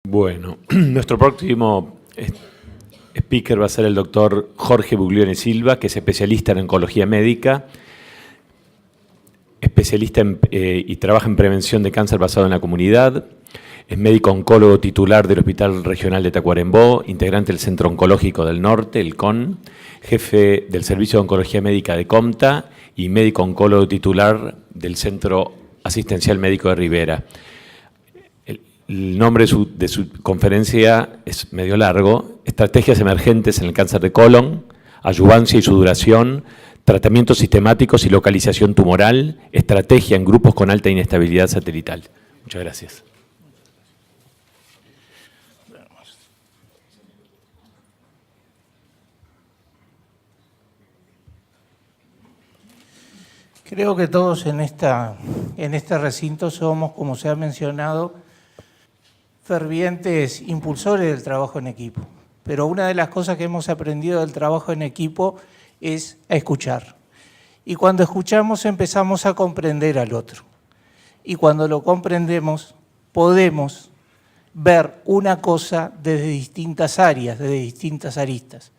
Bueno, nuestro próximo speaker va a ser el doctor Jorge Buglione Silva, que es especialista en oncología médica, especialista y trabaja en prevención de cáncer basado en la comunidad, es médico oncólogo titular del Hospital Regional de Tacuarembó, integrante del Centro Oncológico del Norte, el CON, jefe del Servicio de Oncología Médica de Comta y médico oncólogo titular del Centro Asistencial Médico de Rivera. El nombre de su conferencia es medio largo: Estrategias emergentes en el cáncer de colon, adyuvancia y su duración, tratamientos sistemáticos y localización tumoral, estrategia en grupos con alta inestabilidad satelital. Muchas gracias. Creo que todos en este recinto somos, como se ha mencionado, fervientes impulsores del trabajo en equipo. Pero una de las cosas que hemos aprendido del trabajo en equipo es a escuchar. Y cuando escuchamos empezamos a comprender al otro. Y cuando lo comprendemos podemos ver una cosa desde distintas áreas, desde distintas aristas.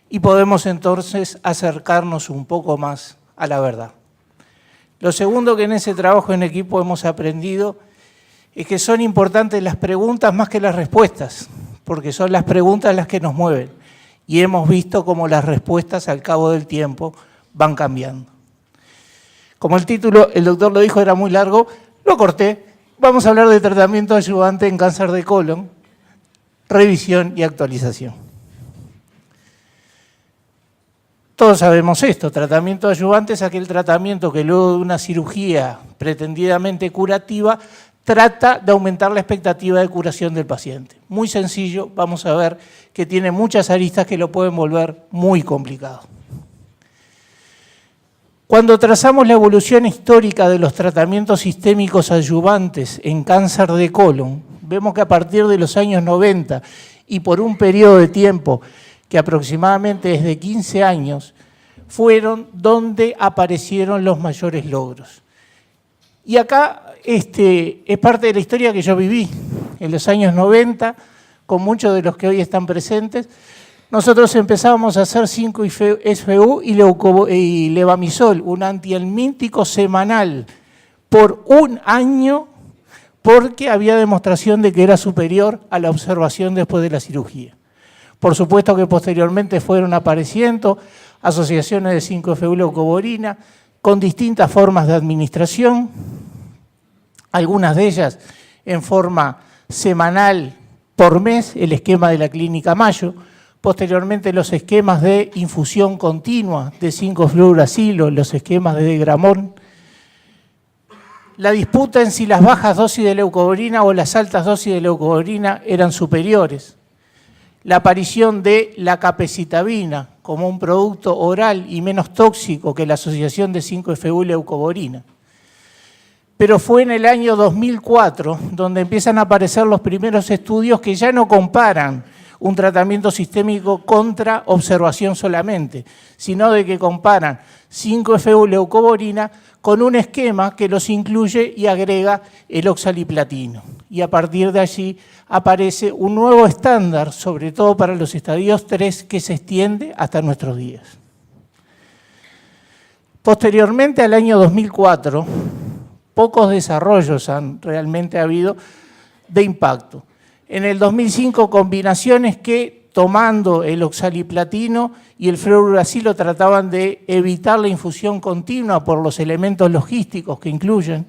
Y podemos entonces acercarnos un poco más a la verdad. Lo segundo que en ese trabajo en equipo hemos aprendido es que son importantes las preguntas más que las respuestas, porque son las preguntas las que nos mueven. Y hemos visto cómo las respuestas al cabo del tiempo van cambiando. Como el título, el doctor lo dijo, era muy largo, lo corté. Vamos a hablar de tratamiento adyuvante en cáncer de colon, revisión y actualización. Todos sabemos esto: tratamiento adyuvante es aquel tratamiento que luego de una cirugía pretendidamente curativa trata de aumentar la expectativa de curación del paciente. Muy sencillo, vamos a ver que tiene muchas aristas que lo pueden volver muy complicado. Cuando trazamos la evolución histórica de los tratamientos sistémicos adyuvantes en cáncer de colon, vemos que a partir de los años 90 y por un periodo de tiempo que aproximadamente es de 15 años, fueron donde aparecieron los mayores logros. Y acá es parte de la historia que yo viví en los años 90, con muchos de los que hoy están presentes. Nosotros empezábamos a hacer 5-FU y levamisol, un antihelmíntico semanal, por un año, porque había demostración de que era superior a la observación después de la cirugía. Por supuesto que posteriormente fueron apareciendo asociaciones de 5-FU-leucovorina con distintas formas de administración, algunas de ellas en forma semanal por mes, el esquema de la Clínica Mayo, posteriormente los esquemas de infusión continua de 5-fluoracilo, los esquemas de Degramón. La disputa en si las bajas dosis de leucovorina o las altas dosis de leucovorina eran superiores. La aparición de la capecitabina como un producto oral y menos tóxico que la asociación de 5-FU-leucovorina. Pero fue en el año 2004 donde empiezan a aparecer los primeros estudios que ya no comparan un tratamiento sistémico contra observación solamente, sino de que comparan 5-FU-leucovorina con un esquema que los incluye y agrega el oxaliplatino. Y a partir de allí aparece un nuevo estándar, sobre todo para los estadios 3, que se extiende hasta nuestros días. Posteriormente, al año 2004, pocos desarrollos han realmente habido de impacto. En el 2005, combinaciones que, tomando el oxaliplatino y el fluoracilo, trataban de evitar la infusión continua por los elementos logísticos que incluyen.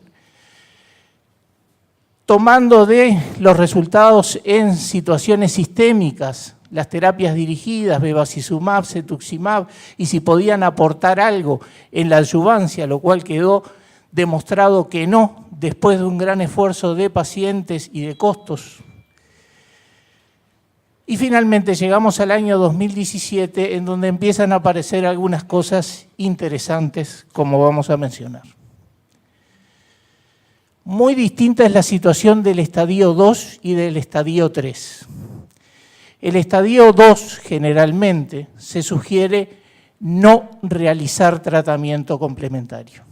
Tomando de los resultados en situaciones sistémicas, las terapias dirigidas, bevacizumab, cetuximab, y si podían aportar algo en la adyuvancia, lo cual quedó demostrado que no, después de un gran esfuerzo de pacientes y de costos. Y finalmente llegamos al año 2017, en donde empiezan a aparecer algunas cosas interesantes, como vamos a mencionar. Muy distinta es la situación del estadio 2 y del estadio 3. El estadio 2 generalmente se sugiere no realizar tratamiento complementario.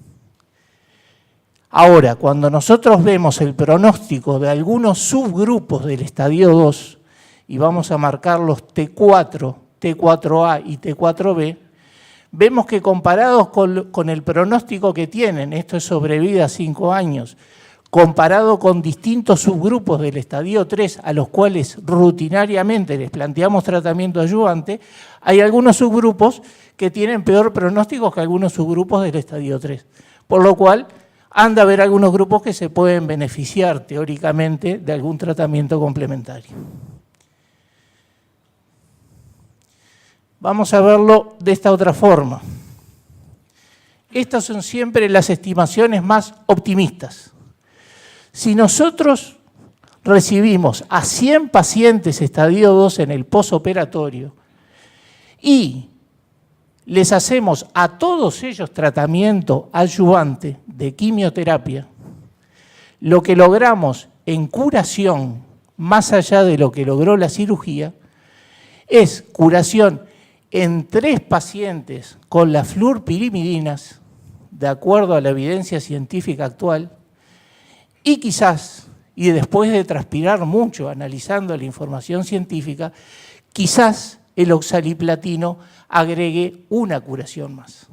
Ahora, cuando nosotros vemos el pronóstico de algunos subgrupos del estadio 2, y vamos a marcar los T4, T4A y T4B, vemos que comparados con el pronóstico que tienen, esto es sobrevida a 5 años, comparado con distintos subgrupos del estadio 3, a los cuales rutinariamente les planteamos tratamiento adyuvante, hay algunos subgrupos que tienen peor pronóstico que algunos subgrupos del estadio 3. Por lo cual, anda a haber algunos grupos que se pueden beneficiar teóricamente de algún tratamiento complementario. Vamos a verlo de esta otra forma. Estas son siempre las estimaciones más optimistas. Si nosotros recibimos a 100 pacientes estadio 2 en el posoperatorio y les hacemos a todos ellos tratamiento adyuvante de quimioterapia, lo que logramos en curación, más allá de lo que logró la cirugía, es curación en 3 pacientes con las fluorpirimidinas, de acuerdo a la evidencia científica actual, y quizás, y después de transpirar mucho analizando la información científica, quizás el oxaliplatino agregue una curación más.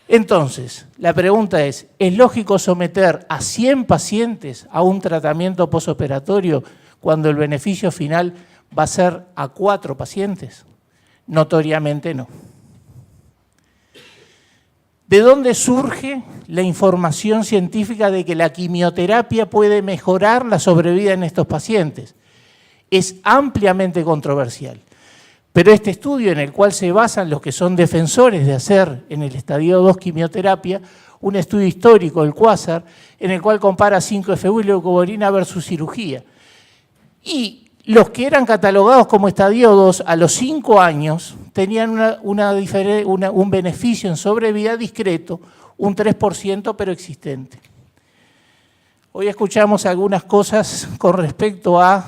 Entonces, la pregunta es lógico someter a 100 pacientes a un tratamiento posoperatorio cuando el beneficio final va a ser a 4 pacientes? Notoriamente no. ¿De dónde surge la información científica de que la quimioterapia puede mejorar la sobrevida en estos pacientes? Es ampliamente controversial. Pero este estudio en el cual se basan los que son defensores de hacer en el estadio 2 quimioterapia, un estudio histórico, el Quasar, en el cual compara 5-FU y leucovorina versus cirugía. Y los que eran catalogados como estadio 2 a los 5 años tenían un beneficio en sobrevida discreto, un 3% pero existente. Hoy escuchamos algunas cosas con respecto a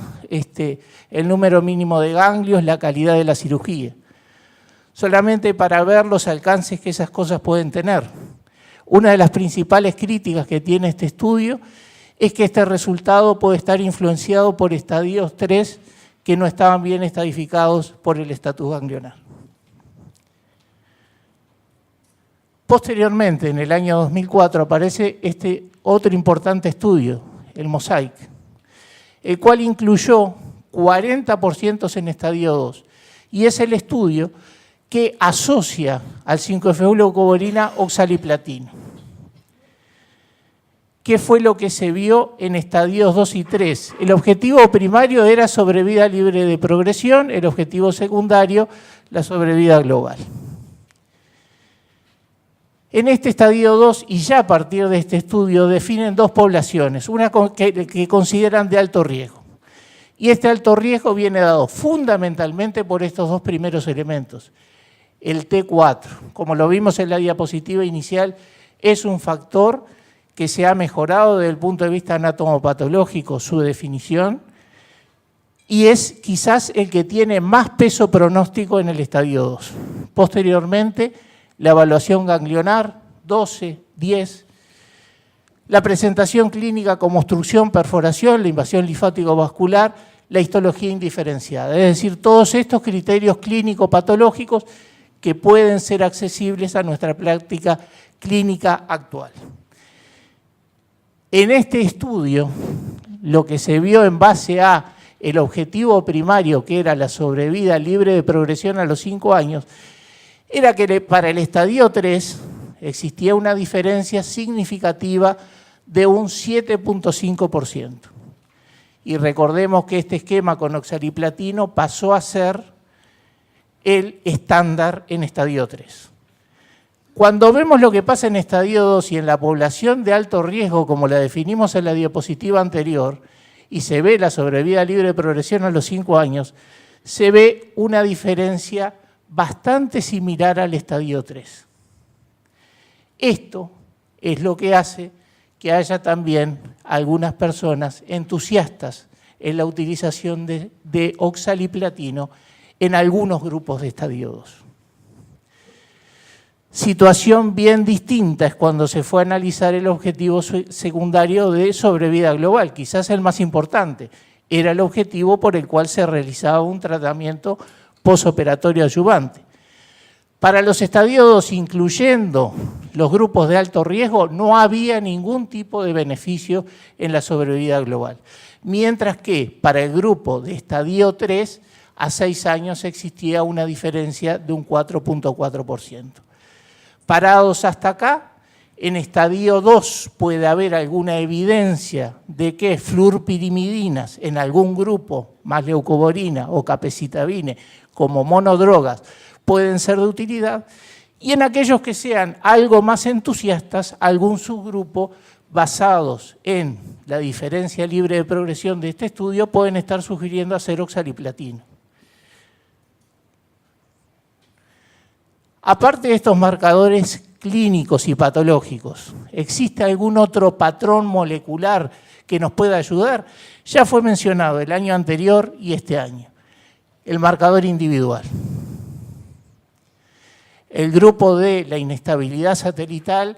el número mínimo de ganglios, la calidad de la cirugía. Solamente para ver los alcances que esas cosas pueden tener. Una de las principales críticas que tiene este estudio es que este resultado puede estar influenciado por estadios 3 que no estaban bien estadificados por el estatus ganglionar. Posteriormente, en el año 2004, aparece este otro importante estudio, el MOSAIC, el cual incluyó 40% en estadio 2, y es el estudio que asocia al 5-FU leucovorina oxaliplatino. ¿Qué fue lo que se vio en estadios 2 y 3? El objetivo primario era sobrevida libre de progresión, el objetivo secundario, la sobrevida global. En este estadio 2, y ya a partir de este estudio, definen 2 poblaciones, una que consideran de alto riesgo. Y este alto riesgo viene dado fundamentalmente por estos 2 primeros elementos. El T4, como lo vimos en la diapositiva inicial, es un factor que se ha mejorado desde el punto de vista anatomopatológico su definición, y es quizás el que tiene más peso pronóstico en el estadio 2. Posteriormente, la evaluación ganglionar, 12, 10, la presentación clínica como obstrucción, perforación, la invasión linfático-vascular, la histología indiferenciada. Es decir, todos estos criterios clínico-patológicos que pueden ser accesibles a nuestra práctica clínica actual. En este estudio, lo que se vio en base a el objetivo primario, que era la sobrevida libre de progresión a los 5 años, era que para el estadio 3 existía una diferencia significativa de un 7.5%. Y recordemos que este esquema con oxaliplatino pasó a ser el estándar en estadio 3. Cuando vemos lo que pasa en estadio 2 y en la población de alto riesgo, como la definimos en la diapositiva anterior, y se ve la sobrevida libre de progresión a los 5 años, se ve una diferencia bastante similar al estadio 3. Esto es lo que hace que haya también algunas personas entusiastas en la utilización de oxaliplatino en algunos grupos de estadio 2. Situación bien distinta es cuando se fue a analizar el objetivo secundario de sobrevida global, quizás el más importante. Era el objetivo por el cual se realizaba un tratamiento posoperatorio adyuvante. Para los estadios 2, incluyendo los grupos de alto riesgo, no había ningún tipo de beneficio en la sobrevida global. Mientras que para el grupo de estadio 3, a 6 años existía una diferencia de un 4.4%. Parados hasta acá, en estadio 2 puede haber alguna evidencia de que fluorpirimidinas en algún grupo, más leucovorina o capecitabine, como monodrogas, pueden ser de utilidad, y en aquellos que sean algo más entusiastas, algún subgrupo basados en la diferencia libre de progresión de este estudio pueden estar sugiriendo hacer oxaliplatino. Aparte de estos marcadores clínicos y patológicos, ¿existe algún otro patrón molecular que nos pueda ayudar? Ya fue mencionado el año anterior y este año, el marcador individual. El grupo de la inestabilidad satelital,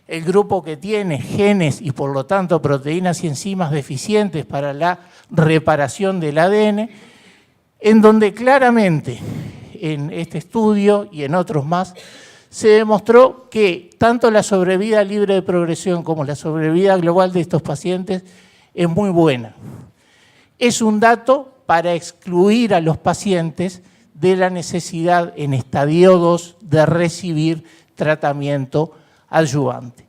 el grupo que tiene genes y por lo tanto proteínas y enzimas deficientes para la reparación del ADN, en donde claramente en este estudio y en otros más se demostró que tanto la sobrevida libre de progresión como la sobrevida global de estos pacientes es muy buena. Es un dato para excluir a los pacientes de la necesidad en estadio 2 de recibir tratamiento adyuvante.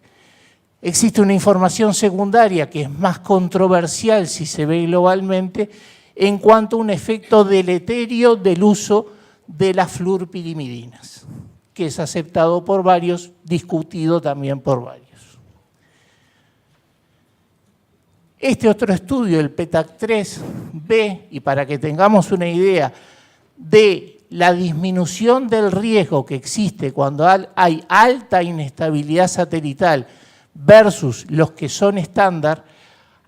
Existe una información secundaria que es más controversial si se ve globalmente en cuanto a un efecto deleterio del uso de las fluorpirimidinas, que es aceptado por varios, discutido también por varios. Este otro estudio, el PETAC3B, y para que tengamos una idea de la disminución del riesgo que existe cuando hay alta inestabilidad satelital versus los que son estándar,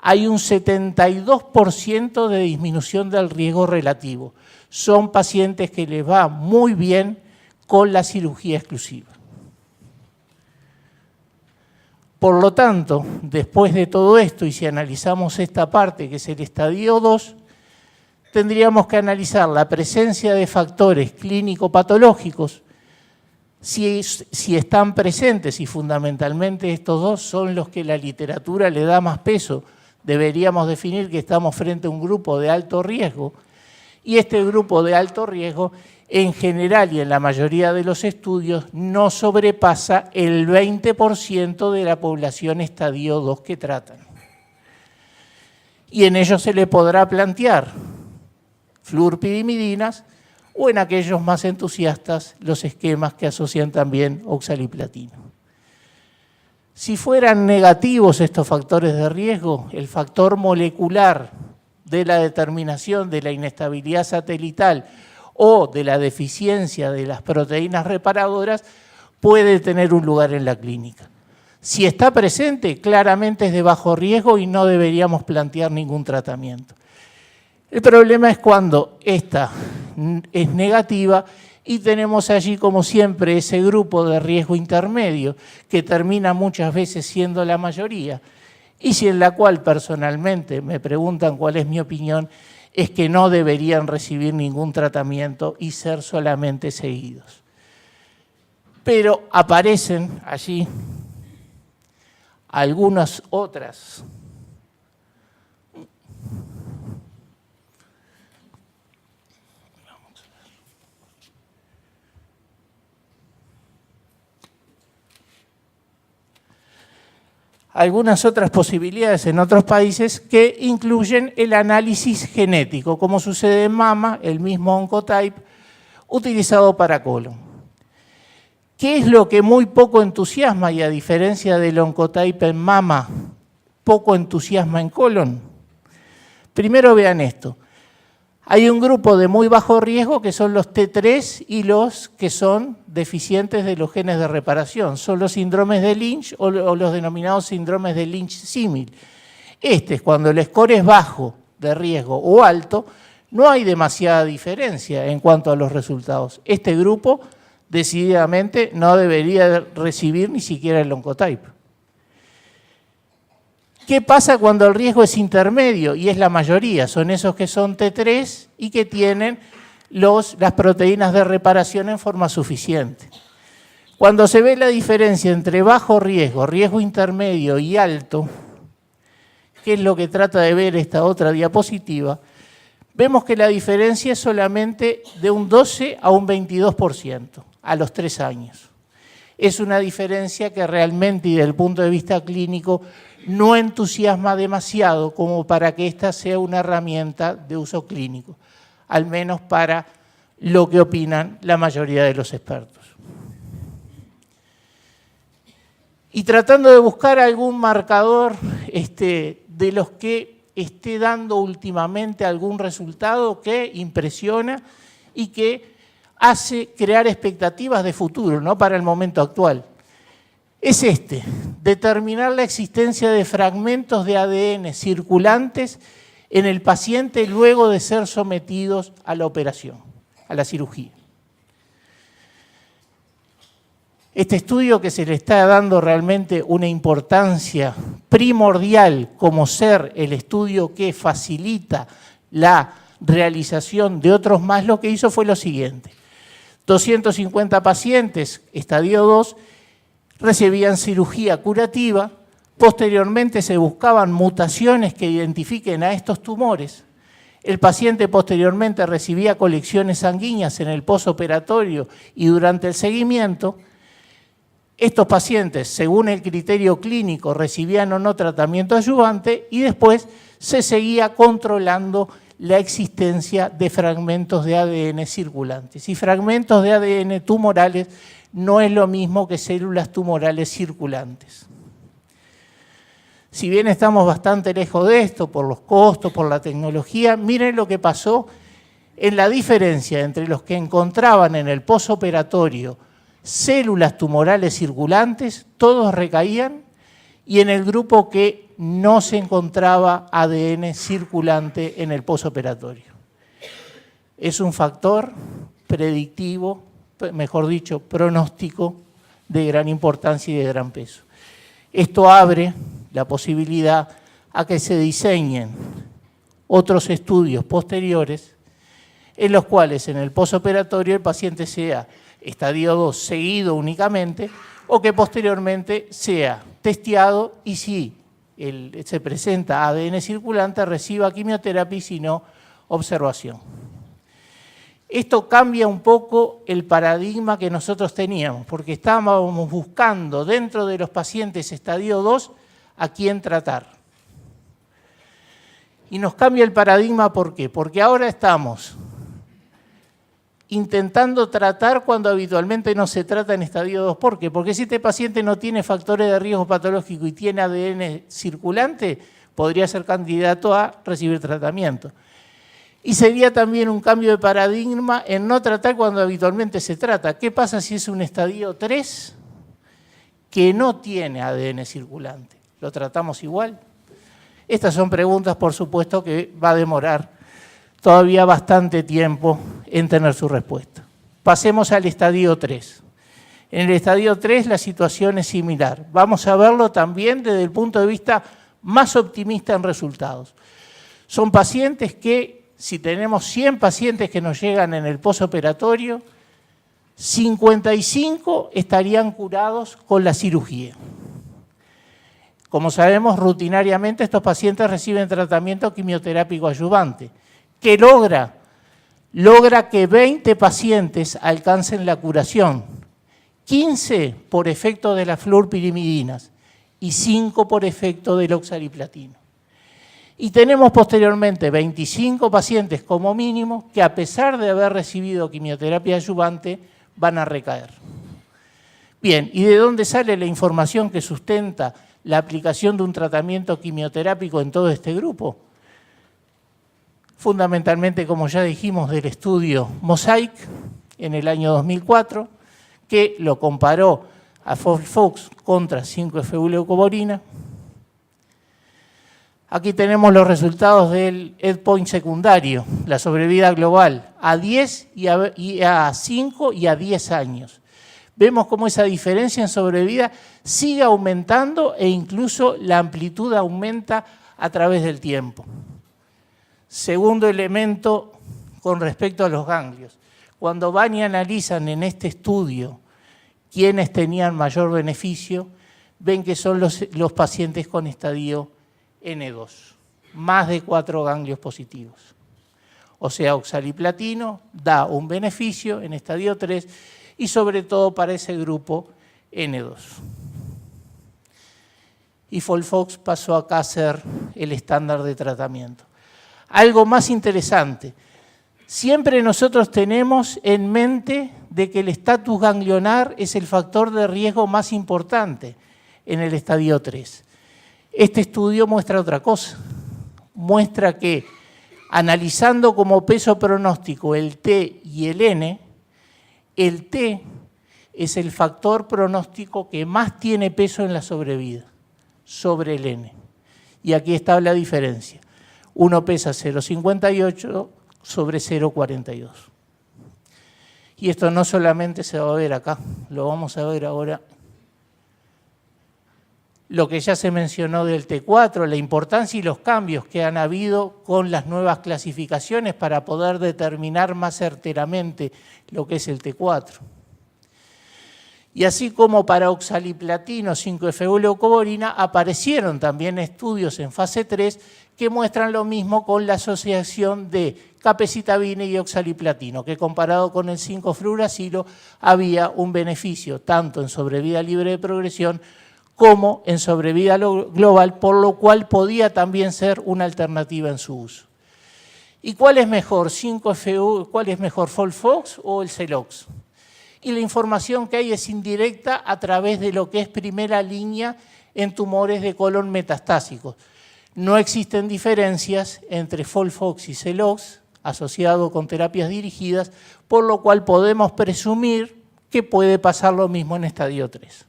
hay un 72% de disminución del riesgo relativo. Son pacientes que les va muy bien con la cirugía exclusiva. Por lo tanto, después de todo esto, y si analizamos esta parte, que es el estadio 2, tendríamos que analizar la presencia de factores clínico-patológicos, si están presentes, y fundamentalmente estos dos son los que la literatura le da más peso, deberíamos definir que estamos frente a un grupo de alto riesgo, y este grupo de alto riesgo, en general y en la mayoría de los estudios, no sobrepasa el 20% de la población estadio 2 que tratan. Y en ellos se le podrá plantear fluorpirimidinas o en aquellos más entusiastas los esquemas que asocian también oxaliplatino. Si fueran negativos estos factores de riesgo, el factor molecular de la determinación de la inestabilidad satelital o de la deficiencia de las proteínas reparadoras puede tener un lugar en la clínica. Si está presente, claramente es de bajo riesgo y no deberíamos plantear ningún tratamiento. El problema es cuando esta es negativa y tenemos allí, como siempre, ese grupo de riesgo intermedio que termina muchas veces siendo la mayoría y si en la cual personalmente me preguntan cuál es mi opinión, es que no deberían recibir ningún tratamiento y ser solamente seguidos. Pero aparecen allí algunas otras posibilidades en otros países que incluyen el análisis genético, como sucede en mama, el mismo Oncotype, utilizado para colon. ¿Qué es lo que muy poco entusiasma y a diferencia del Oncotype en mama, poco entusiasma en colon? Primero vean esto. Hay un grupo de muy bajo riesgo que son los T3 y los que son deficientes de los genes de reparación. Son los síndromes de Lynch o los denominados síndromes de Lynch-Símil. Cuando el score es bajo de riesgo o alto, no hay demasiada diferencia en cuanto a los resultados. Este grupo decididamente no debería recibir ni siquiera el Oncotype. ¿Qué pasa cuando el riesgo es intermedio? Y es la mayoría, son esos que son T3 y que tienen las proteínas de reparación en forma suficiente. Cuando se ve la diferencia entre bajo riesgo, riesgo intermedio y alto, que es lo que trata de ver esta otra diapositiva, vemos que la diferencia es solamente de un 12 a un 22% a los 3 años. Es una diferencia que realmente, y desde el punto de vista clínico, no entusiasma demasiado como para que esta sea una herramienta de uso clínico, al menos para lo que opinan la mayoría de los expertos. Y tratando de buscar algún marcador de los que esté dando últimamente algún resultado que impresiona y que hace crear expectativas de futuro, ¿no? Para el momento actual. Es determinar la existencia de fragmentos de ADN circulantes en el paciente luego de ser sometidos a la operación, a la cirugía. Este estudio, que se le está dando realmente una importancia primordial como ser el estudio que facilita la realización de otros más, lo que hizo fue lo siguiente. 250 pacientes, estadio 2, recibían cirugía curativa, posteriormente se buscaban mutaciones que identifiquen a estos tumores. El paciente posteriormente recibía colecciones sanguíneas en el posoperatorio y durante el seguimiento. Estos pacientes, según el criterio clínico, recibían o no tratamiento adyuvante y después se seguía controlando la existencia de fragmentos de ADN circulantes. Y fragmentos de ADN tumorales no es lo mismo que células tumorales circulantes. Si bien estamos bastante lejos de esto, por los costos, por la tecnología, miren lo que pasó en la diferencia entre los que encontraban en el posoperatorio células tumorales circulantes, todos recaían, y en el grupo que no se encontraba ADN circulante en el posoperatorio. Es un factor predictivo, mejor dicho, pronóstico de gran importancia y de gran peso. Esto abre la posibilidad a que se diseñen otros estudios posteriores en los cuales en el posoperatorio el paciente sea estadio 2 seguido únicamente o que posteriormente sea testeado y si se presenta ADN circulante reciba quimioterapia y si no, observación. Esto cambia un poco el paradigma que nosotros teníamos, porque estábamos buscando dentro de los pacientes estadio 2 a quién tratar. Y nos cambia el paradigma, ¿por qué? Porque ahora estamos intentando tratar cuando habitualmente no se trata en estadio 2. ¿Por qué? Porque si este paciente no tiene factores de riesgo patológico y tiene ADN circulante, podría ser candidato a recibir tratamiento. Y sería también un cambio de paradigma en no tratar cuando habitualmente se trata. ¿Qué pasa si es un estadio 3 que no tiene ADN circulante? ¿Lo tratamos igual? Estas son preguntas, por supuesto, que va a demorar todavía bastante tiempo en tener su respuesta. Pasemos al estadio 3. En el estadio 3 la situación es similar. Vamos a verlo también desde el punto de vista más optimista en resultados. Son pacientes que, si tenemos 100 pacientes que nos llegan en el posoperatorio, 55 estarían curados con la cirugía. Como sabemos, rutinariamente estos pacientes reciben tratamiento quimioterápico adyuvante, que logra que 20 pacientes alcancen la curación, 15 por efecto de las fluorpirimidinas y 5 por efecto del oxaliplatino. Y tenemos posteriormente 25 pacientes como mínimo que, a pesar de haber recibido quimioterapia adyuvante, van a recaer. Bien, ¿y de dónde sale la información que sustenta la aplicación de un tratamiento quimioterápico en todo este grupo? Fundamentalmente, como ya dijimos, del estudio Mosaic en el año 2004, que lo comparó a FOLFOX contra 5-FU-leucovorina. Aquí tenemos los resultados del endpoint secundario, la sobrevida global a 10 y a 5 y a 10 años. Vemos cómo esa diferencia en sobrevida sigue aumentando e incluso la amplitud aumenta a través del tiempo. Segundo elemento con respecto a los ganglios. Cuando van y analizan en este estudio quiénes tenían mayor beneficio, ven que son los pacientes con estadio N2, más de 4 ganglios positivos. O sea, oxaliplatino da un beneficio en estadio 3 y sobre todo para ese grupo N2. Y FOLFOX pasó acá a ser el estándar de tratamiento. Algo más interesante, siempre nosotros tenemos en mente de que el estatus ganglionar es el factor de riesgo más importante en el estadio 3. Este estudio muestra otra cosa, muestra que analizando como peso pronóstico el T y el N, el T es el factor pronóstico que más tiene peso en la sobrevida, sobre el N. Y aquí está la diferencia. Uno pesa 0,58 sobre 0,42. Y esto no solamente se va a ver acá, lo vamos a ver ahora. Lo que ya se mencionó del T4, la importancia y los cambios que han habido con las nuevas clasificaciones para poder determinar más certeramente lo que es el T4. Y así como para oxaliplatino, 5-FU-leucovorina, aparecieron también estudios en fase 3 que muestran lo mismo con la asociación de capecitabine y oxaliplatino, que comparado con el 5-fluoracilo había un beneficio tanto en sobrevida libre de progresión como en sobrevida global, por lo cual podía también ser una alternativa en su uso. ¿Y cuál es mejor, 5-FU, cuál es mejor, FOLFOX o el CELOX? Y la información que hay es indirecta a través de lo que es primera línea en tumores de colon metastásicos. No existen diferencias entre FOLFOX y CELOX asociado con terapias dirigidas, por lo cual podemos presumir que puede pasar lo mismo en estadio 3.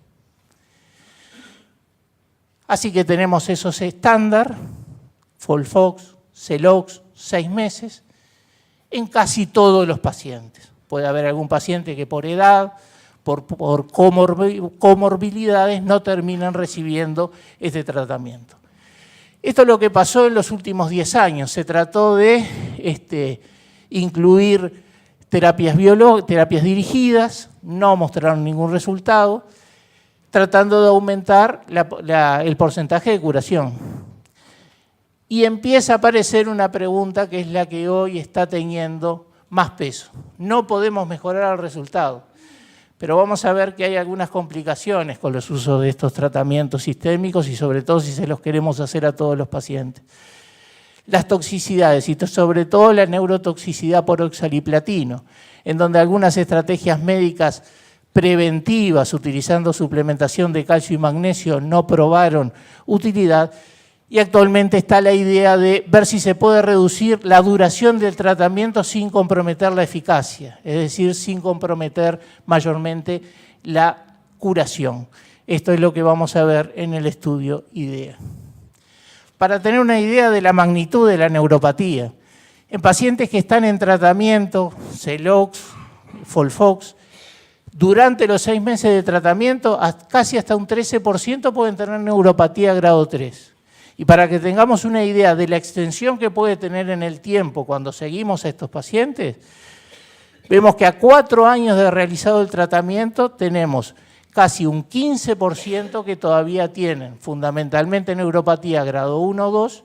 Así que tenemos esos estándar, FOLFOX, CELOX, 6 meses, en casi todos los pacientes. Puede haber algún paciente que por edad, por comorbilidades, no terminan recibiendo este tratamiento. Esto es lo que pasó en los últimos 10 años. Se trató de incluir terapias dirigidas, no mostraron ningún resultado, tratando de aumentar el porcentaje de curación. Y empieza a aparecer una pregunta que es la que hoy está teniendo más peso. No podemos mejorar el resultado, pero vamos a ver que hay algunas complicaciones con los usos de estos tratamientos sistémicos y sobre todo si se los queremos hacer a todos los pacientes. Las toxicidades y sobre todo la neurotoxicidad por oxaliplatino, en donde algunas estrategias médicas preventivas utilizando suplementación de calcio y magnesio no probaron utilidad. Y actualmente está la idea de ver si se puede reducir la duración del tratamiento sin comprometer la eficacia, es decir, sin comprometer mayormente la curación. Esto es lo que vamos a ver en el estudio IDEA. Para tener una idea de la magnitud de la neuropatía, en pacientes que están en tratamiento, CELOX, FOLFOX, durante los 6 meses de tratamiento, casi hasta un 13% pueden tener neuropatía grado 3. Y para que tengamos una idea de la extensión que puede tener en el tiempo cuando seguimos a estos pacientes, vemos que a 4 años de realizado el tratamiento tenemos casi un 15% que todavía tienen, fundamentalmente neuropatía grado 1 o 2,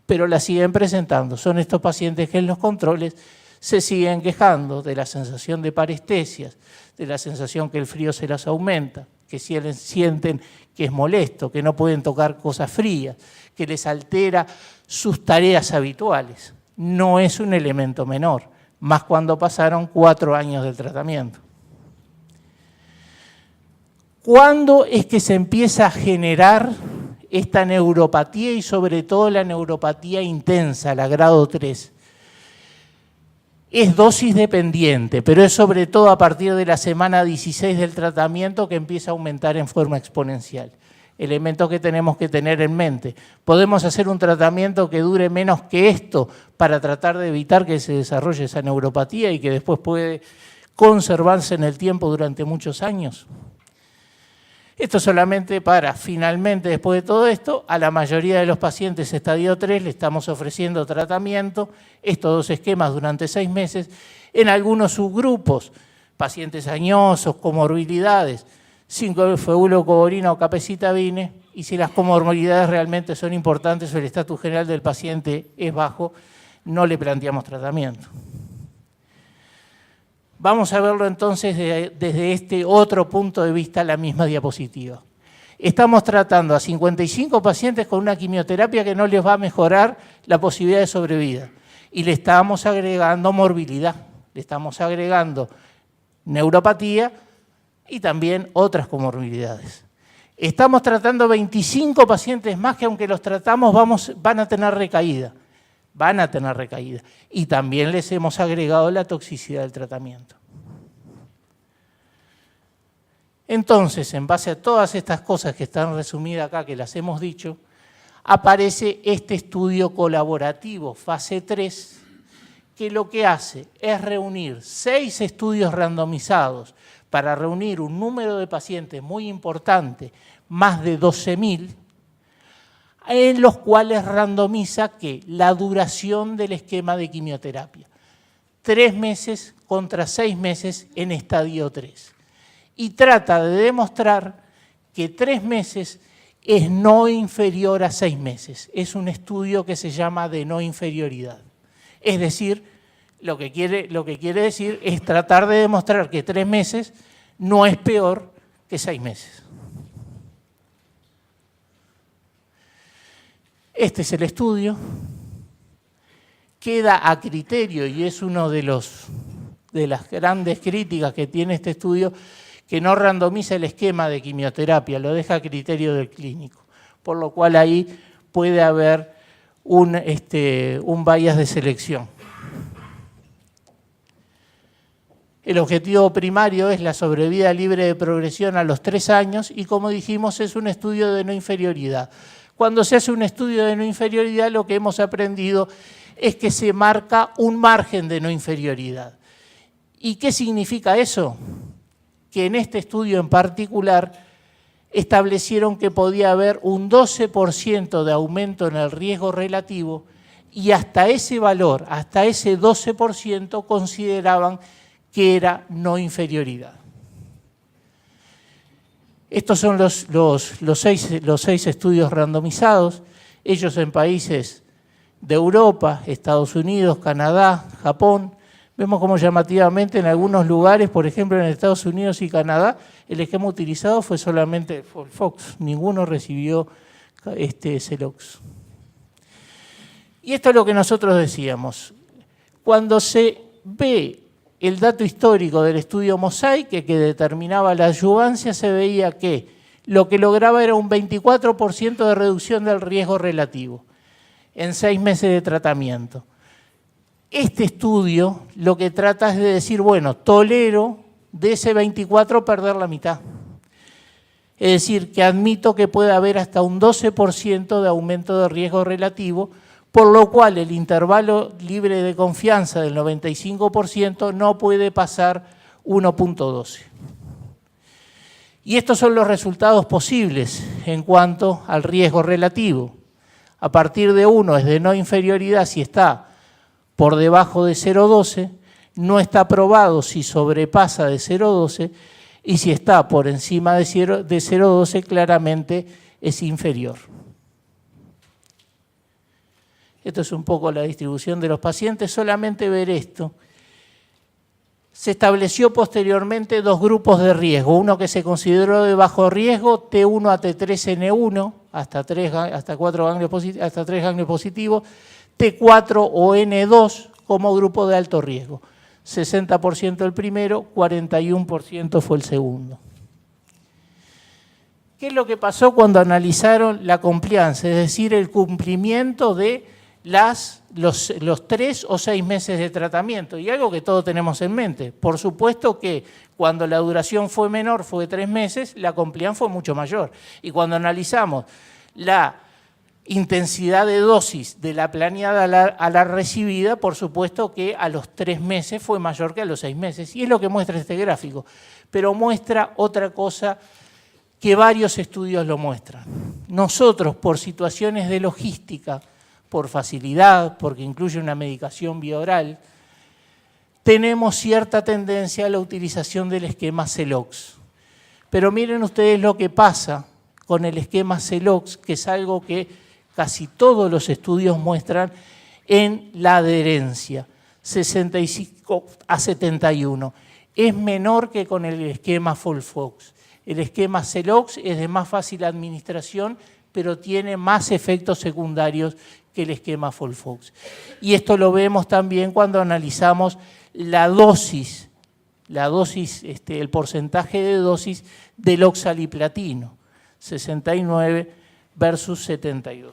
pero la siguen presentando. Son estos pacientes que en los controles se siguen quejando de la sensación de parestesias, de la sensación que el frío se las aumenta, que sienten que es molesto, que no pueden tocar cosas frías, que les altera sus tareas habituales. No es un elemento menor, más cuando pasaron 4 años del tratamiento. ¿Cuándo es que se empieza a generar esta neuropatía y sobre todo la neuropatía intensa, la grado 3? Es dosis dependiente, pero es sobre todo a partir de la semana 16 del tratamiento que empieza a aumentar en forma exponencial. elementos que tenemos que tener en mente. Podemos hacer un tratamiento que dure menos que esto para tratar de evitar que se desarrolle esa neuropatía y que después puede conservarse en el tiempo durante muchos años. Esto solamente para, finalmente, después de todo esto, a la mayoría de los pacientes estadio 3 le estamos ofreciendo tratamiento, estos 2 esquemas durante 6 meses, en algunos subgrupos, pacientes añosos, comorbilidades, 5-FeUlocoborina o capecitabine, y si las comorbilidades realmente son importantes o el estatus general del paciente es bajo, no le planteamos tratamiento. Vamos a verlo entonces desde este otro punto de vista, la misma diapositiva. Estamos tratando a 55 pacientes con una quimioterapia que no les va a mejorar la posibilidad de sobrevida. Y le estamos agregando morbilidad, le estamos agregando neuropatía y también otras comorbilidades. Estamos tratando 25 pacientes más que aunque los tratamos van a tener recaída. Van a tener recaída. Y también les hemos agregado la toxicidad del tratamiento. Entonces, en base a todas estas cosas que están resumidas acá, que las hemos dicho, aparece este estudio colaborativo, fase 3, que lo que hace es reunir 6 estudios randomizados para reunir un número de pacientes muy importante, más de 12.000, en los cuales randomiza que la duración del esquema de quimioterapia. 3 meses contra 6 meses en estadio 3. Y trata de demostrar que 3 meses es no inferior a 6 meses. Es un estudio que se llama de no inferioridad. Es decir, lo que quiere decir es tratar de demostrar que 3 meses no es peor que 6 meses. Este es el estudio. Queda a criterio, y es uno de las grandes críticas que tiene este estudio, que no randomiza el esquema de quimioterapia, lo deja a criterio del clínico, por lo cual ahí puede haber un bias de selección. El objetivo primario es la sobrevida libre de progresión a los 3 años y, como dijimos, es un estudio de no inferioridad. Cuando se hace un estudio de no inferioridad, lo que hemos aprendido es que se marca un margen de no inferioridad. ¿Y qué significa eso? Que en este estudio en particular establecieron que podía haber un 12% de aumento en el riesgo relativo y hasta ese valor, hasta ese 12%, consideraban que era no inferioridad. Estos son los seis estudios randomizados, ellos en países de Europa, Estados Unidos, Canadá, Japón. Vemos como llamativamente en algunos lugares, por ejemplo en Estados Unidos y Canadá, el esquema utilizado fue solamente FOLFOX, ninguno recibió Celox. Y esto es lo que nosotros decíamos. Cuando se ve el dato histórico del estudio Mosaic, que determinaba la adyuvancia, se veía que lo que lograba era un 24% de reducción del riesgo relativo en 6 meses de tratamiento. Este estudio lo que trata es de decir, bueno, tolero de ese 24 perder la mitad. Es decir, que admito que puede haber hasta un 12% de aumento de riesgo relativo, por lo cual el intervalo libre de confianza del 95% no puede pasar 1.12. Y estos son los resultados posibles en cuanto al riesgo relativo. A partir de 1 es de no inferioridad si está por debajo de 0.12, no está probado si sobrepasa de 0.12 y si está por encima de 0.12 claramente es inferior. Esto es un poco la distribución de los pacientes. Solamente ver esto. Se estableció posteriormente 2 grupos de riesgo. Uno que se consideró de bajo riesgo, T1 a T3N1, hasta 3 ganglios positivos, T4 o N2 como grupo de alto riesgo. 60% el primero, 41% fue el segundo. ¿Qué es lo que pasó cuando analizaron la compliance? Es decir, el cumplimiento de los 3 o 6 meses de tratamiento. Y algo que todos tenemos en mente. Por supuesto que cuando la duración fue menor, fue de 3 meses, la compliance fue mucho mayor. Y cuando analizamos la intensidad de dosis de la planeada a la recibida, por supuesto que a los 3 meses fue mayor que a los 6 meses. Y es lo que muestra este gráfico. Pero muestra otra cosa que varios estudios lo muestran. Nosotros, por situaciones de logística, por facilidad, porque incluye una medicación bioral, tenemos cierta tendencia a la utilización del esquema CELOX. Pero miren ustedes lo que pasa con el esquema CELOX, que es algo que casi todos los estudios muestran en la adherencia, 65 a 71. Es menor que con el esquema FOLFOX. El esquema CELOX es de más fácil administración, pero tiene más efectos secundarios que el esquema FOLFOX. Y esto lo vemos también cuando analizamos la dosis, el porcentaje de dosis del oxaliplatino, 69 versus 72.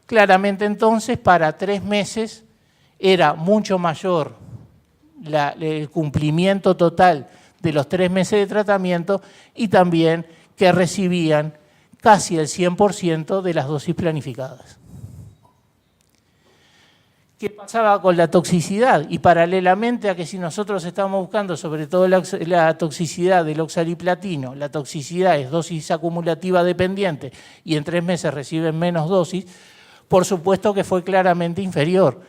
Claramente entonces para 3 meses era mucho mayor el cumplimiento total de los 3 meses de tratamiento y también que recibían casi el 100% de las dosis planificadas. ¿Qué pasaba con la toxicidad? Y paralelamente a que si nosotros estamos buscando sobre todo la toxicidad del oxaliplatino, la toxicidad es dosis acumulativa dependiente y en 3 meses reciben menos dosis, por supuesto que fue claramente inferior.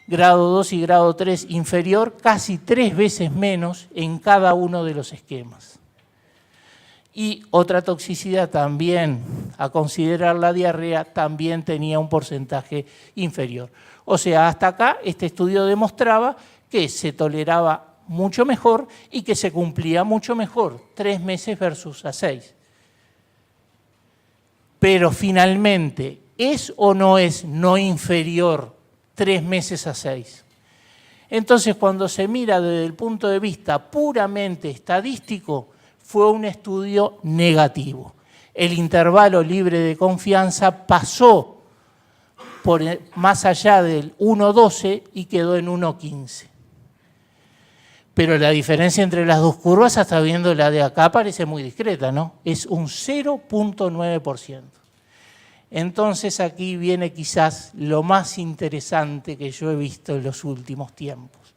Grado 2 y grado 3 inferior, casi 3 veces menos en cada uno de los esquemas. Y otra toxicidad también, a considerar la diarrea, también tenía un porcentaje inferior. O sea, hasta acá este estudio demostraba que se toleraba mucho mejor y que se cumplía mucho mejor, 3 meses versus a 6. Pero finalmente, ¿es o no es no inferior 3 meses a 6? Entonces, cuando se mira desde el punto de vista puramente estadístico, fue un estudio negativo. El intervalo libre de confianza pasó por más allá del 1,12 y quedó en 1,15. Pero la diferencia entre las dos curvas, hasta viendo la de acá, parece muy discreta, ¿no? Es un 0,9%. Entonces aquí viene quizás lo más interesante que yo he visto en los últimos tiempos.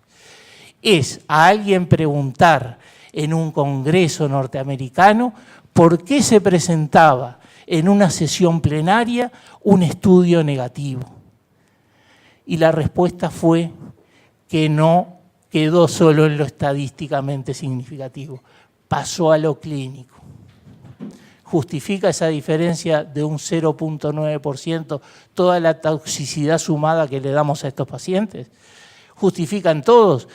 Es a alguien preguntar en un congreso norteamericano por qué se presentaba en una sesión plenaria un estudio negativo. Y la respuesta fue que no quedó solo en lo estadísticamente significativo, pasó a lo clínico. ¿Justifica esa diferencia de un 0,9% toda la toxicidad sumada que le damos a estos pacientes? ¿Justifican todos?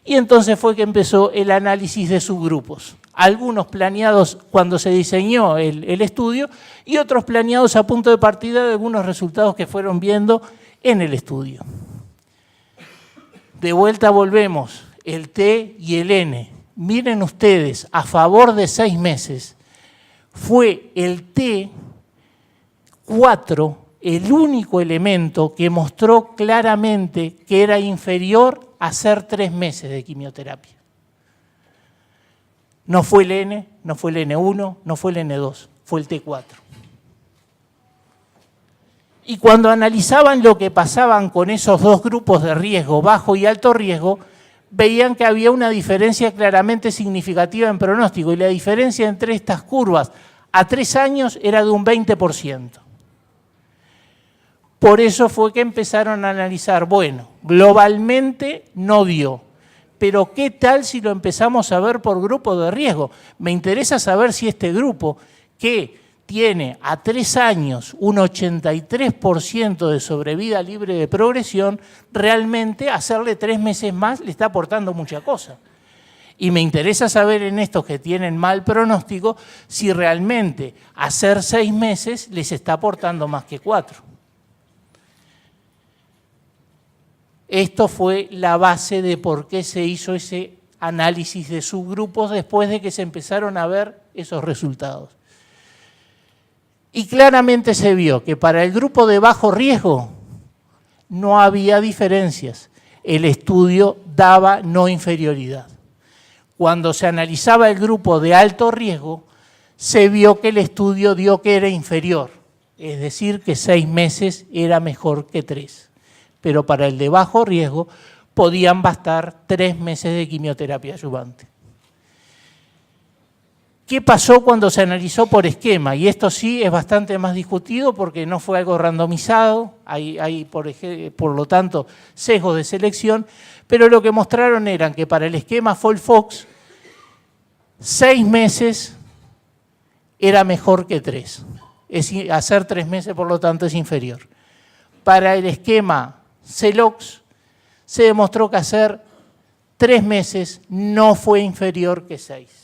Y entonces fue que empezó el análisis de subgrupos. Algunos planeados cuando se diseñó el estudio y otros planeados a punto de partida de algunos resultados que fueron viendo en el estudio. De vuelta volvemos, el T y el N. Miren ustedes, a favor de 6 meses, fue el T4 el único elemento que mostró claramente que era inferior a hacer 3 meses de quimioterapia. No fue el N, no fue el N1, no fue el N2, fue el T4. Y cuando analizaban lo que pasaban con esos dos grupos de riesgo, bajo y alto riesgo, veían que había una diferencia claramente significativa en pronóstico, y la diferencia entre estas curvas a 3 años era de un 20%. Por eso fue que empezaron a analizar, bueno, globalmente no dio, pero ¿qué tal si lo empezamos a ver por grupo de riesgo? Me interesa saber si este grupo, que tiene a 3 años un 83% de sobrevida libre de progresión, realmente hacerle 3 meses más le está aportando mucha cosa. Y me interesa saber en estos que tienen mal pronóstico si realmente hacer 6 meses les está aportando más que 4. Esto fue la base de por qué se hizo ese análisis de subgrupos después de que se empezaron a ver esos resultados. Y claramente se vio que para el grupo de bajo riesgo no había diferencias. El estudio daba no inferioridad. Cuando se analizaba el grupo de alto riesgo, se vio que el estudio dio que era inferior, es decir, que 6 meses era mejor que 3. Pero para el de bajo riesgo podían bastar 3 meses de quimioterapia adyuvante. ¿Qué pasó cuando se analizó por esquema? Y esto sí es bastante más discutido porque no fue algo randomizado, hay por lo tanto sesgos de selección, pero lo que mostraron eran que para el esquema FOLFOX 6 meses era mejor que 3. Hacer 3 meses, por lo tanto, es inferior. Para el esquema CELOX se demostró que hacer 3 meses no fue inferior que 6.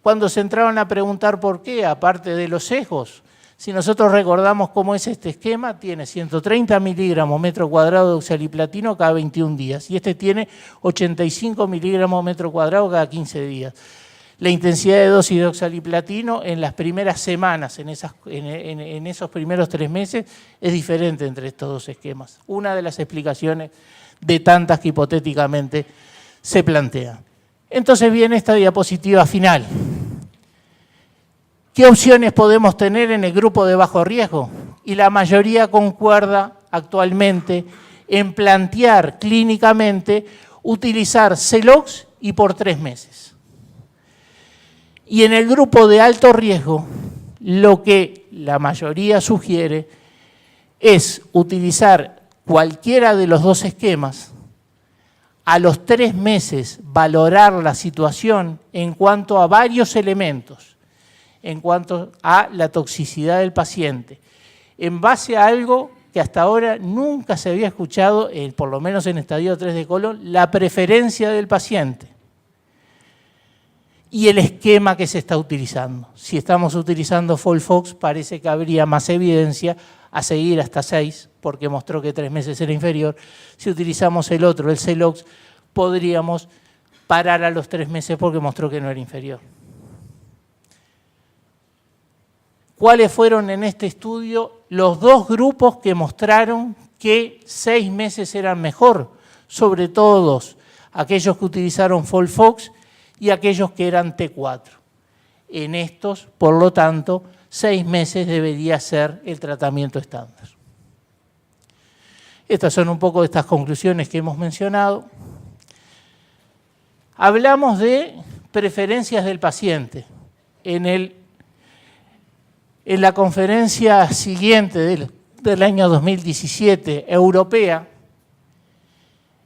Cuando se entraron a preguntar por qué, aparte de los sesgos, si nosotros recordamos cómo es este esquema, tiene 130 miligramos metro cuadrado de oxaliplatino cada 21 días y este tiene 85 miligramos metro cuadrado cada 15 días. La intensidad de dosis de oxaliplatino en las primeras semanas, en esos primeros 3 meses, es diferente entre estos dos esquemas. Una de las explicaciones de tantas que hipotéticamente se plantean. Entonces viene esta diapositiva final. ¿Qué opciones podemos tener en el grupo de bajo riesgo? Y la mayoría concuerda actualmente en plantear clínicamente utilizar CELOX y por 3 meses. Y en el grupo de alto riesgo, lo que la mayoría sugiere es utilizar cualquiera de los dos esquemas, a los 3 meses valorar la situación en cuanto a varios elementos, en cuanto a la toxicidad del paciente, en base a algo que hasta ahora nunca se había escuchado, por lo menos en estadio 3 de colon, la preferencia del paciente y el esquema que se está utilizando. Si estamos utilizando FOLFOX, parece que habría más evidencia a seguir hasta 6, porque mostró que 3 meses era inferior. Si utilizamos el otro, el CELOX, podríamos parar a los 3 meses porque mostró que no era inferior. ¿Cuáles fueron en este estudio los dos grupos que mostraron que 6 meses eran mejor? Sobre todo aquellos que utilizaron FOLFOX y aquellos que eran T4. En estos, por lo tanto, 6 meses debería ser el tratamiento estándar. Estas son un poco de estas conclusiones que hemos mencionado. Hablamos de preferencias del paciente. En la conferencia siguiente del año 2017, europea,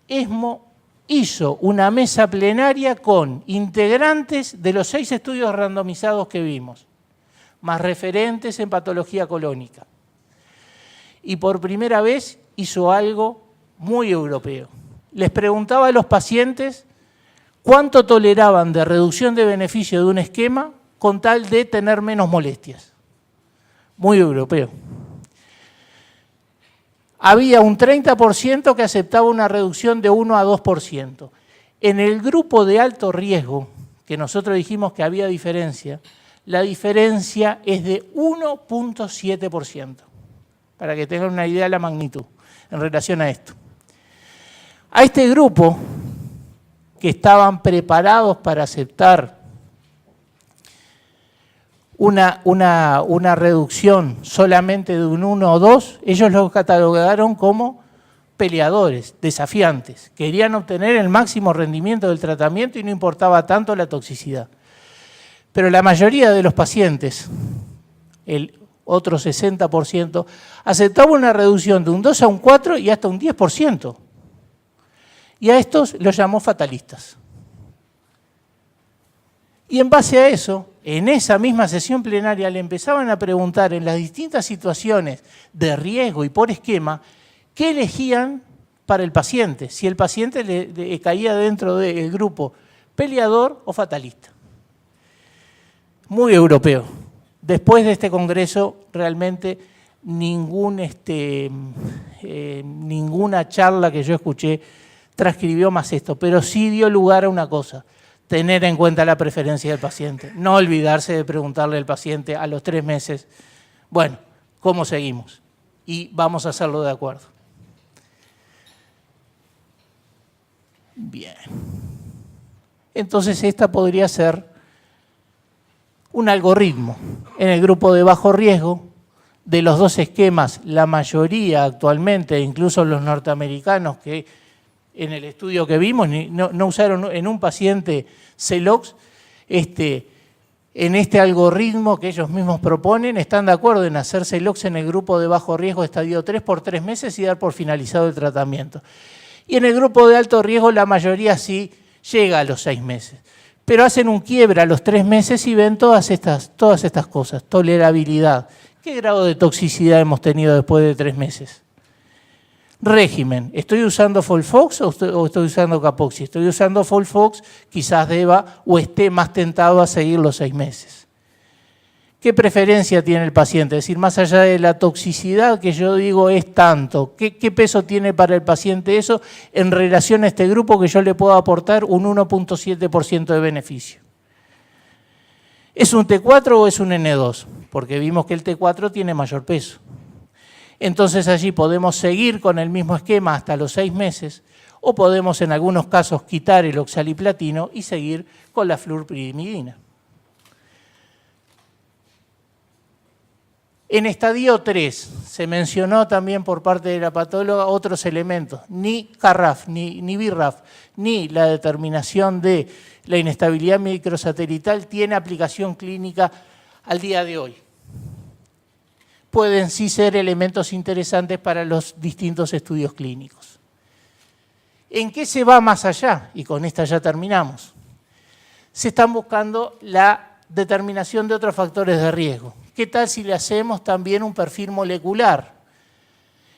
ESMO hizo una mesa plenaria con integrantes de los 6 estudios randomizados que vimos, más referentes en patología colónica. Y por primera vez hizo algo muy europeo. Les preguntaba a los pacientes cuánto toleraban de reducción de beneficio de un esquema con tal de tener menos molestias. Muy europeo. Había un 30% que aceptaba una reducción de 1 a 2%. En el grupo de alto riesgo, que nosotros dijimos que había diferencia, la diferencia es de 1.7%, para que tengan una idea de la magnitud en relación a esto. A este grupo, que estaban preparados para aceptar una reducción solamente de un 1 o 2, ellos los catalogaron como peleadores, desafiantes. Querían obtener el máximo rendimiento del tratamiento y no importaba tanto la toxicidad. Pero la mayoría de los pacientes, el otro 60%, aceptaba una reducción de un 2 a un 4 y hasta un 10%. Y a estos los llamó fatalistas. Y en base a eso, en esa misma sesión plenaria le empezaban a preguntar en las distintas situaciones de riesgo y por esquema, ¿qué elegían para el paciente? Si el paciente le caía dentro del grupo peleador o fatalista. Muy europeo. Después de este congreso, realmente ninguna charla que yo escuché transcribió más esto, pero sí dio lugar a una cosa: tener en cuenta la preferencia del paciente. No olvidarse de preguntarle al paciente a los 3 meses, bueno, ¿cómo seguimos? y vamos a hacerlo de acuerdo. Bien. Entonces esta podría ser un algoritmo. En el grupo de bajo riesgo, de los dos esquemas, la mayoría actualmente, incluso los norteamericanos que en el estudio que vimos no usaron en un paciente Celox, en este algoritmo que ellos mismos proponen, están de acuerdo en hacer Celox en el grupo de bajo riesgo estadio 3 por 3 meses y dar por finalizado el tratamiento. Y en el grupo de alto riesgo la mayoría sí llega a los 6 meses. Pero hacen un quiebre a los 3 meses y ven todas estas cosas. Tolerabilidad. ¿Qué grado de toxicidad hemos tenido después de 3 meses? Régimen. ¿Estoy usando Folfox o estoy usando Capoxi? Estoy usando Folfox, quizás deba o esté más tentado a seguir los 6 meses. ¿Qué preferencia tiene el paciente? Es decir, más allá de la toxicidad que yo digo es tanto, ¿qué peso tiene para el paciente eso en relación a este grupo que yo le puedo aportar un 1.7% de beneficio? ¿Es un T4 o es un N2? Porque vimos que el T4 tiene mayor peso. Entonces allí podemos seguir con el mismo esquema hasta los 6 meses o podemos en algunos casos quitar el oxaliplatino y seguir con la fluorpirimidina. En estadio 3 se mencionó también por parte de la patóloga otros elementos, ni CARRAF, ni BIRRAF, ni la determinación de la inestabilidad microsatelital tiene aplicación clínica al día de hoy. Pueden sí ser elementos interesantes para los distintos estudios clínicos. ¿En qué se va más allá? Y con esta ya terminamos. Se están buscando la determinación de otros factores de riesgo. ¿Qué tal si le hacemos también un perfil molecular?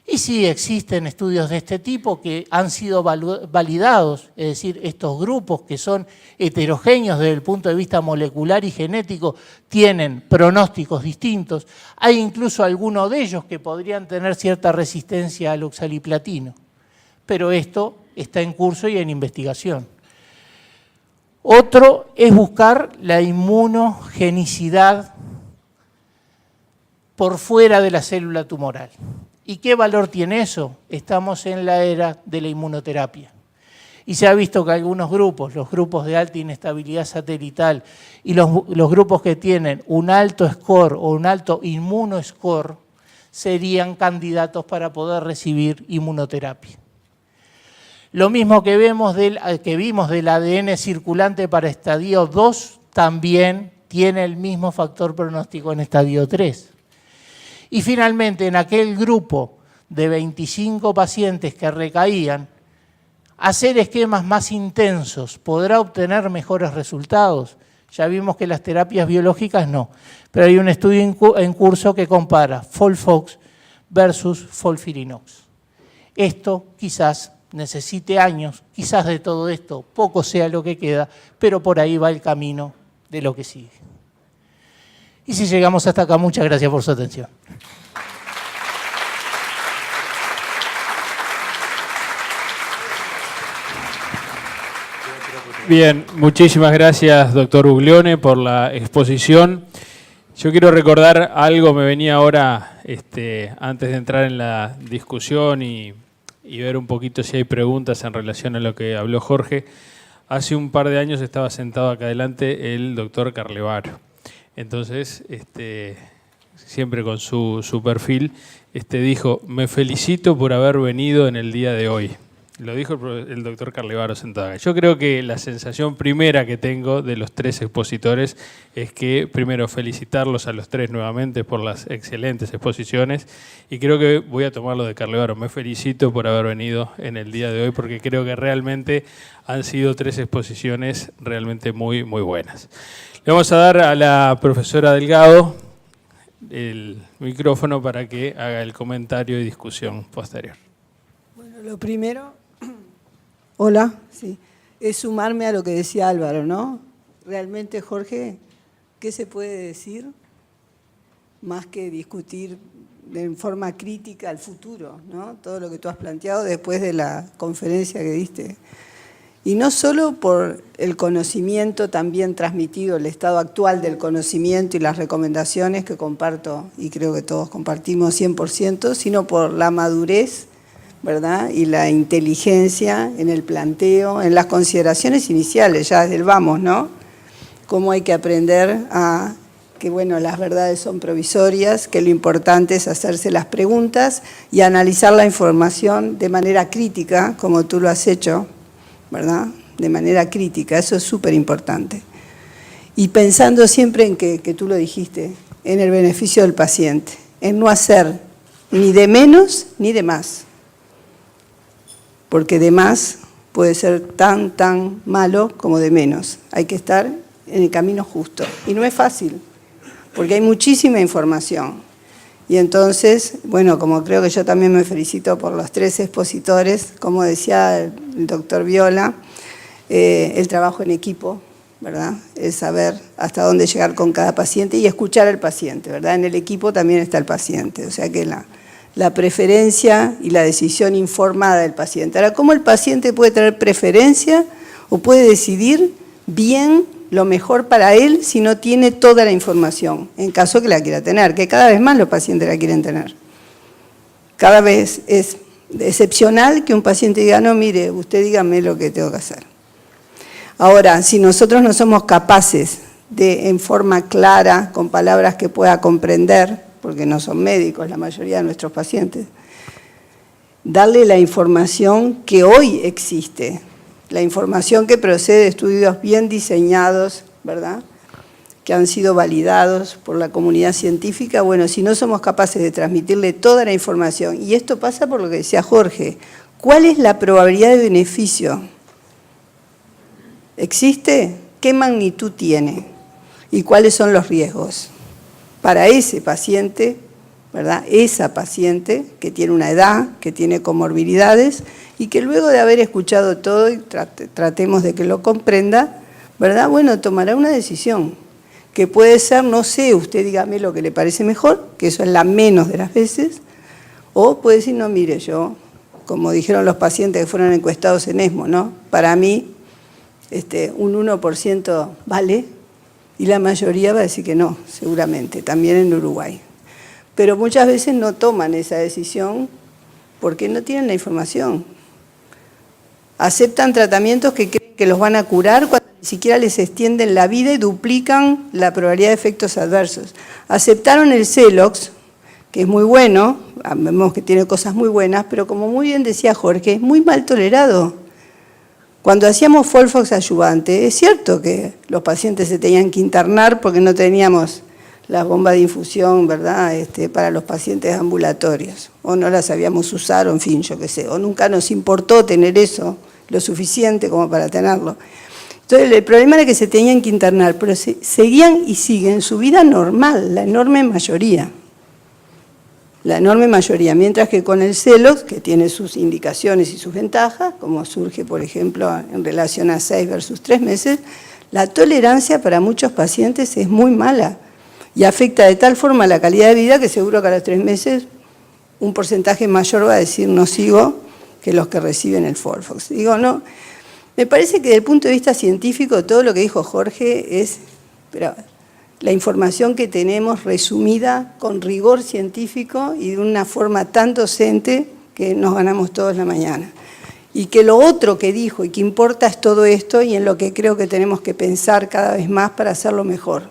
Y sí existen estudios de este tipo que han sido validados, es decir, estos grupos que son heterogéneos desde el punto de vista molecular y genético tienen pronósticos distintos. Hay incluso algunos de ellos que podrían tener cierta resistencia al oxaliplatino, pero esto está en curso y en investigación. Otro es buscar la inmunogenicidad por fuera de la célula tumoral. ¿Y qué valor tiene eso? Estamos en la era de la inmunoterapia. Y se ha visto que algunos grupos, los grupos de alta inestabilidad satelital y los grupos que tienen un alto score o un alto inmunoscore, serían candidatos para poder recibir inmunoterapia. Lo mismo que vimos del ADN circulante para estadio 2, también tiene el mismo factor pronóstico en estadio 3. Y finalmente, en aquel grupo de 25 pacientes que recaían, hacer esquemas más intensos podrá obtener mejores resultados. Ya vimos que las terapias biológicas no, pero hay un estudio en curso que compara Folfox versus Folfirinox. Esto quizás necesite años, quizás de todo esto poco sea lo que queda, pero por ahí va el camino de lo que sigue. Y si llegamos hasta acá, muchas gracias por su atención. Bien, muchísimas gracias, doctor Buglione, por la exposición. Yo quiero recordar algo, me venía ahora, antes de entrar en la discusión y ver un poquito si hay preguntas en relación a lo que habló Jorge. Hace un par de años estaba sentado acá adelante el doctor Carlevaro. Entonces, siempre con su perfil, dijo, me felicito por haber venido en el día de hoy. Lo dijo el doctor Carlevaro sentado acá. Yo creo que la sensación primera que tengo de los 3 expositores es que, primero, felicitarlos a los 3 nuevamente por las excelentes exposiciones y creo que voy a tomar lo de Carlevaro. Me felicito por haber venido en el día de hoy porque creo que realmente han sido 3 exposiciones realmente muy, muy buenas. Le vamos a dar a la profesora Delgado el micrófono para que haga el comentario y discusión posterior. Bueno, lo primero, hola, sí, es sumarme a lo que decía Álvaro, ¿no? Realmente, Jorge, ¿qué se puede decir más que discutir en forma crítica al futuro, ¿no? Todo lo que tú has planteado después de la conferencia que diste. Y no solo por el conocimiento también transmitido, el estado actual del conocimiento y las recomendaciones que comparto, y creo que todos compartimos 100%, sino por la madurez, ¿verdad? Y la inteligencia en el planteo, en las consideraciones iniciales, ya desde el vamos, ¿no? Cómo hay que aprender a que, bueno, las verdades son provisorias, que lo importante es hacerse las preguntas y analizar la información de manera crítica, como tú lo has hecho, ¿verdad? De manera crítica, eso es súper importante. Y pensando siempre en que tú lo dijiste, en el beneficio del paciente, en no hacer ni de menos ni de más. Porque de más puede ser tan malo como de menos. Hay que estar en el camino justo. Y no es fácil, porque hay muchísima información. Y entonces, bueno, como creo que yo también me felicito por los 3 expositores, como decía el doctor Viola, el trabajo en equipo, ¿verdad? El saber hasta dónde llegar con cada paciente y escuchar al paciente, ¿verdad? En el equipo también está el paciente, o sea que la preferencia y la decisión informada del paciente. Ahora, ¿cómo el paciente puede tener preferencia o puede decidir bien lo mejor para él si no tiene toda la información, en caso que la quiera tener, que cada vez más los pacientes la quieren tener? Cada vez es excepcional que un paciente diga, no, mire, usted dígame lo que tengo que hacer. Ahora, si nosotros no somos capaces de, en forma clara, con palabras que pueda comprender, porque no son médicos la mayoría de nuestros pacientes, darle la información que hoy existe, la información que procede de estudios bien diseñados, ¿verdad?, que han sido validados por la comunidad científica. Bueno, si no somos capaces de transmitirle toda la información, y esto pasa por lo que decía Jorge, ¿cuál es la probabilidad de beneficio? ¿Existe? ¿Qué magnitud tiene? ¿Y cuáles son los riesgos? Para ese paciente, ¿verdad?, esa paciente que tiene una edad, que tiene comorbilidades, y que luego de haber escuchado todo, y tratemos de que lo comprenda, ¿verdad?, bueno, tomará una decisión, que puede ser, no sé, usted dígame lo que le parece mejor, que eso es la menos de las veces, o puede decir, no, mire, yo, como dijeron los pacientes que fueron encuestados en ESMO, ¿no?, para mí un 1% vale, y la mayoría va a decir que no, seguramente, también en Uruguay. Pero muchas veces no toman esa decisión porque no tienen la información. Aceptan tratamientos que creen que los van a curar cuando ni siquiera les extienden la vida y duplican la probabilidad de efectos adversos. Aceptaron el Celox, que es muy bueno, vemos que tiene cosas muy buenas, pero como muy bien decía Jorge, es muy mal tolerado. Cuando hacíamos Folfox adyuvante, es cierto que los pacientes se tenían que internar porque no teníamos las bombas de infusión, ¿verdad?, para los pacientes ambulatorios, o no las sabíamos usar, o en fin, yo qué sé, o nunca nos importó tener eso lo suficiente como para tenerlo. Entonces el problema era que se tenían que internar, pero seguían y siguen su vida normal, la enorme mayoría. La enorme mayoría, mientras que con el Celox, que tiene sus indicaciones y sus ventajas, como surge, por ejemplo, en relación a 6 versus 3 meses, la tolerancia para muchos pacientes es muy mala y afecta de tal forma la calidad de vida que seguro que a los 3 meses un porcentaje mayor va a decir no sigo que los que reciben el Folfox. Digo, no, me parece que desde el punto de vista científico todo lo que dijo Jorge es... Pero, la información que tenemos resumida con rigor científico y de una forma tan docente que nos ganamos todos la mañana. Y que lo otro que dijo y que importa es todo esto y en lo que creo que tenemos que pensar cada vez más para hacerlo mejor,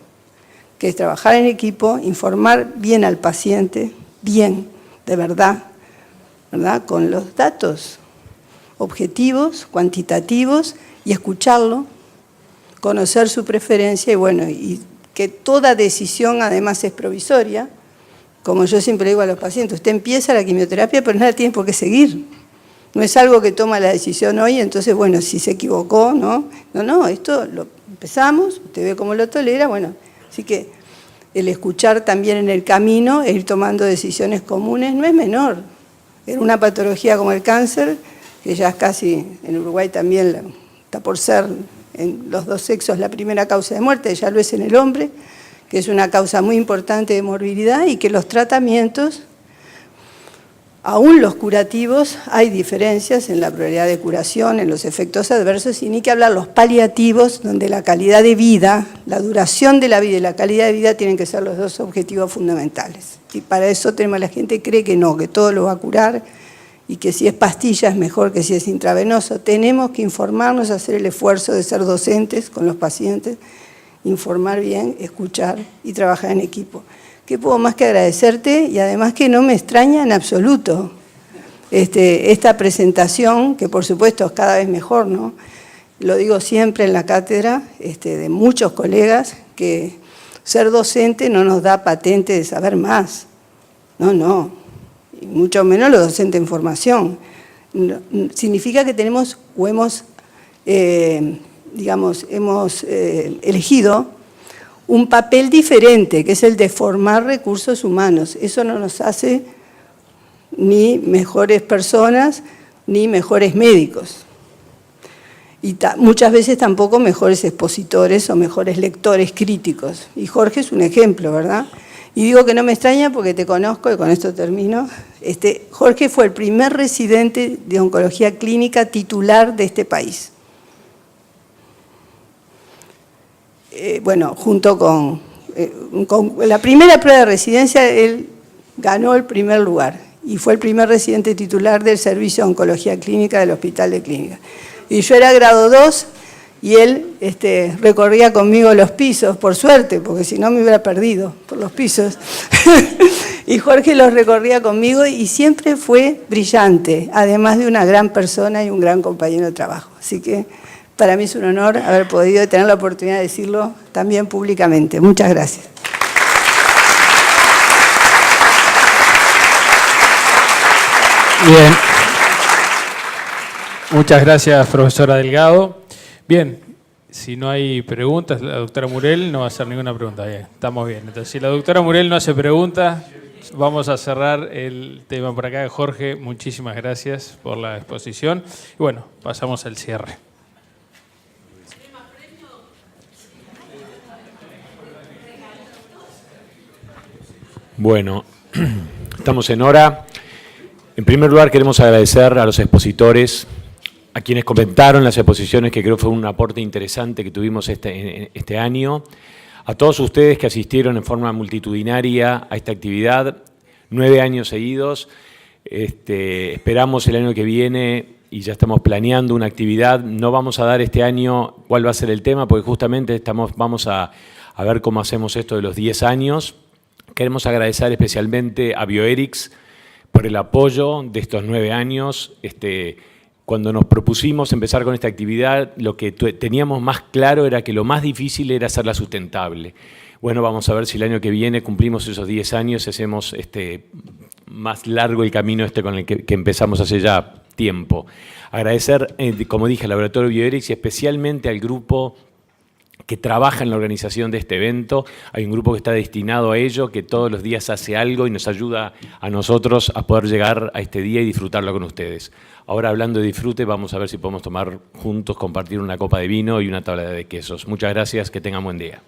que es trabajar en equipo, informar bien al paciente, bien, de verdad, ¿verdad?, con los datos objetivos, cuantitativos, y escucharlo, conocer su preferencia y bueno, y que toda decisión además es provisoria. Como yo siempre digo a los pacientes, usted empieza la quimioterapia, pero no la tiene por qué seguir. No es algo que toma la decisión hoy, entonces, bueno, si se equivocó, ¿no? No, esto lo empezamos, usted ve cómo lo tolera, bueno. Así que el escuchar también en el camino, e ir tomando decisiones comunes, no es menor. En una patología como el cáncer, que ya es casi, en Uruguay también está por ser en los 2 sexos la primera causa de muerte, ya lo es en el hombre, que es una causa muy importante de morbilidad y que los tratamientos Aún los curativos, hay diferencias en la probabilidad de curación, en los efectos adversos, y ni que hablar los paliativos, donde la calidad de vida, la duración de la vida y la calidad de vida tienen que ser los dos objetivos fundamentales. Y para eso la gente cree que no, que todo lo va a curar, y que si es pastilla es mejor que si es intravenoso. Tenemos que informarnos, hacer el esfuerzo de ser docentes con los pacientes, informar bien, escuchar y trabajar en equipo. ¿Qué puedo más que agradecerte? Y además que no me extraña en absoluto esta presentación, que por supuesto es cada vez mejor, ¿no? Lo digo siempre en la cátedra de muchos colegas, que ser docente no nos da patente de saber más. No. Y mucho menos los docentes en formación. No, significa que tenemos o hemos elegido un papel diferente, que es el de formar recursos humanos. Eso no nos hace ni mejores personas, ni mejores médicos. Y muchas veces tampoco mejores expositores o mejores lectores críticos. Y Jorge es un ejemplo, ¿verdad? Y digo que no me extraña porque te conozco, y con esto termino. Jorge fue el primer residente de oncología clínica titular de este país. Junto con la primera prueba de residencia, él ganó el primer lugar y fue el primer residente titular del servicio de oncología clínica del Hospital de Clínica. Y yo era grado 2 y él recorría conmigo los pisos, por suerte, porque si no me hubiera perdido por los pisos. Y Jorge los recorría conmigo y siempre fue brillante, además de una gran persona y un gran compañero de trabajo. Así que para mí es un honor haber podido tener la oportunidad de decirlo también públicamente. Muchas gracias. Bien. Muchas gracias, profesora Delgado. Bien, si no hay preguntas, la doctora Murel no va a hacer ninguna pregunta. Bien, estamos bien. Entonces, si la doctora Murel no hace preguntas, vamos a cerrar el tema por acá. Jorge, muchísimas gracias por la exposición. Y bueno, pasamos al cierre. Bueno, estamos en hora. En primer lugar, queremos agradecer a los expositores, a quienes comentaron las exposiciones, que creo fue un aporte interesante que tuvimos este año, a todos ustedes que asistieron en forma multitudinaria a esta actividad, 9 años seguidos. Esperamos el año que viene, y ya estamos planeando una actividad. No vamos a dar este año cuál va a ser el tema, porque justamente vamos a ver cómo hacemos esto de los 10 años. Queremos agradecer especialmente a Bioerix por el apoyo de estos 9 años. Cuando nos propusimos empezar con esta actividad, lo que teníamos más claro era que lo más difícil era hacerla sustentable. Bueno, vamos a ver si el año que viene cumplimos esos 10 años y hacemos más largo el camino con el que empezamos hace ya tiempo. Agradecer, como dije, al Laboratorio Bioerix y especialmente al grupo que trabaja en la organización de este evento. Hay un grupo que está destinado a ello, que todos los días hace algo y nos ayuda a nosotros a poder llegar a este día y disfrutarlo con ustedes. Ahora, hablando de disfrute, vamos a ver si podemos tomar juntos, compartir una copa de vino y una tabla de quesos. Muchas gracias, que tengan buen día.